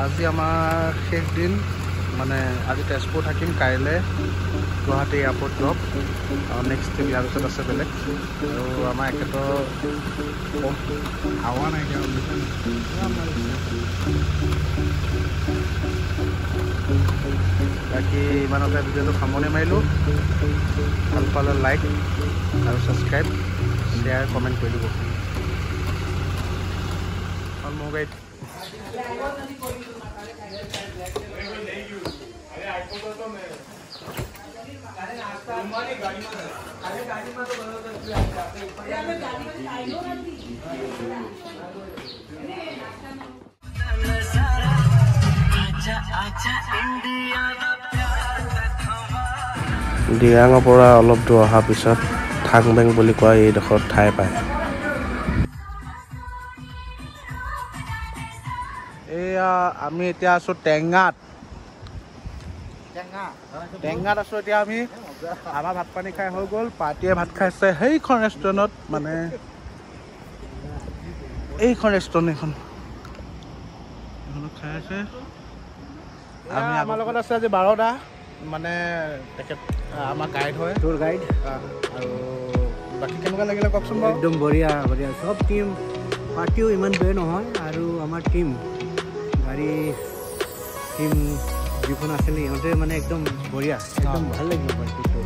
আজি আমাৰ শেষ দিন মানে আজি তেজপুৰ থাকিম কাইলৈ গুৱাহাটী এয়াৰপৰ্ট ড্ৰপ আৰু নেক্সট দিন ইয়াৰ পিছত আছে বেলেগ আৰু আমাৰ এখেতৰ হাৱা নাইকিয়া বাকী ইমানতে ভিডিঅ'টো সামৰণি মাৰিলোঁ ভাল পালে লাইক আৰু ছাবস্ক্ৰাইব শ্বেয়াৰ কমেণ্ট কৰি দিব মোৰ গাড়ীত দিৰাঙৰ পৰা অলপ দূৰ অহাৰ পিছত থাংবেং বুলি কোৱা এইডোখৰ ঠাই পায় এয়া আমি এতিয়া আছোঁ টেঙাত আছোঁ এতিয়া আমি আমাৰ ভাত পানী খাই হৈ গ'ল পাৰ্টীয়ে ভাত খাইছে সেইখন ৰেষ্টুৰেণ্টত মানে এইখন ৰেষ্টুৰেণ্ট এইখনত খাই আছে আমি আমাৰ লগত আছে আজি 12টা মানে তেখেত আমাৰ গাইড হয় টুৰ গাইড আৰু বাকী কেনেকুৱা লাগিলে কওকচোন বাৰু একদম বঢ়িয়া বঢ়িয়া সব টিম পাৰ্টিও ইমান বেয়া নহয় আৰু আমাৰ টিম গাড়ী টিম যিখন আছিলে ইহঁতে মানে একদম বঢ়িয়া একদম ভাল লাগিব পাৰ্টিটো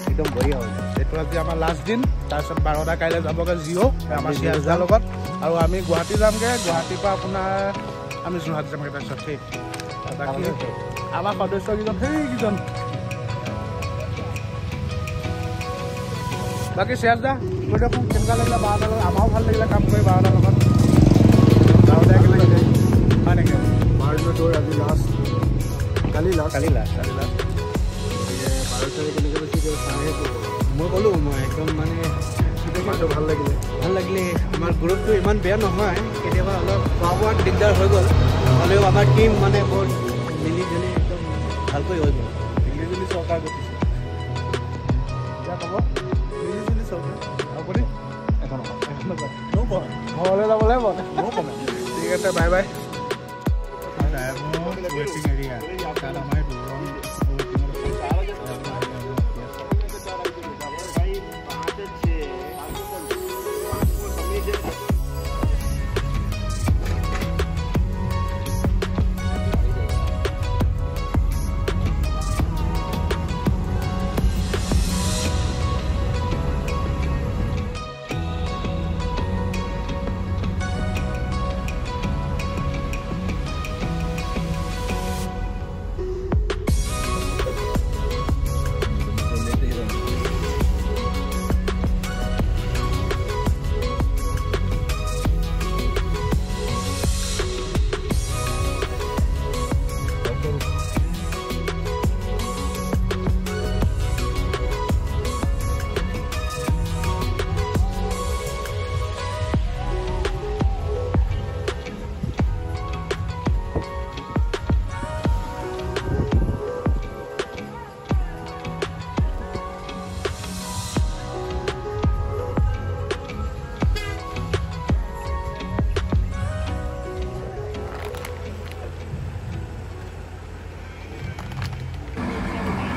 একদম বঢ়িয়া হ'ল এইটো আজি আমাৰ লাষ্ট দিন তাৰপিছত 12টা কাইলৈ যাবগৈ জিঅ' আমাৰ চিয়াজদাৰ লগত আৰু আমি গুৱাহাটী যামগৈ গুৱাহাটীৰ পৰা আপোনাৰ আমি যোৰহাট যামগৈ তাৰপিছত ঠিক বাকী আমাৰ সদস্যকেইজন সেইকেইজন বাকী চিয়াজদা কৈ দিয়কচোন কেনেকুৱা লাগিলে 12টাৰ লগত আমাৰো ভাল লাগিলে কাম কৰি 12টাৰ লগত 12টা একেলগে হয় নেকি 12 তোৰ আজি লাষ্ট কালি লাষ্ট 12 তাৰিখ কেনেকৈ বেছি মই ক'লোঁ মই একদম মানে ভাল লাগিলে আমাৰ গ্ৰুপটো ইমান বেয়া নহয় কেতিয়াবা অলপ খোৱা বোৱাত দিগদাৰ হৈ গ'ল হ'লেও আমাৰ টিম মানে বৰ মিলি জুলি একদম ভালকৈ হৈ গ'ল মিলিজুলি চৰকাৰ গঠিছে এতিয়া ক'ব মিলিজুলি চৰকাৰ আপুনি এখন ঘৰলৈ যাবলৈ বনে ঠিক আছে বাই বাই ৱেটিং এৰিয়া তাত আমাৰ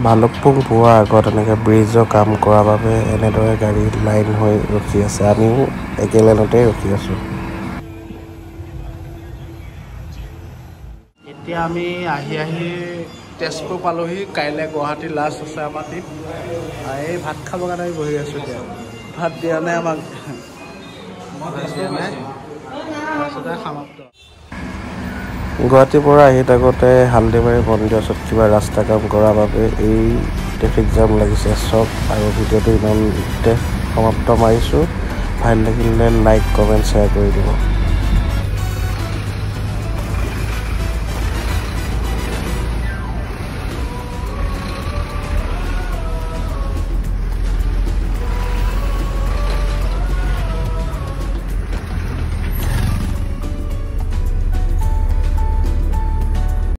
ভালুকপুং পোৱাৰ আগত এনেকৈ ব্ৰিজৰ কাম কৰাৰ বাবে এনেদৰে গাড়ী লাইন হৈ ৰখি আছে আমিও একে লাইনতে ৰখি আছোঁ এতিয়া আমি আহি তেজপুৰ পালোহি কাইলৈ গুৱাহাটী লাষ্ট আছে আমাৰ টিম এই ভাত খাবৰ কাৰণে আমি বহি আছোঁ এতিয়া ভাত দিয়া নাই আমাক সমাপ্ত গুৱাহাটীৰ পৰা আহি থাকোঁতে হালদিবাৰী মন্দিৰৰ ওচৰত কিবা ৰাস্তা কাম কৰাৰ বাবে এই ট্ৰেফিক জাম লাগিছে চব আৰু ভিডিঅ'টো ইমানতে সমাপ্ত মাৰিছোঁ ভাল লাগিলে লাইক কমেণ্ট শ্বেয়াৰ কৰি দিব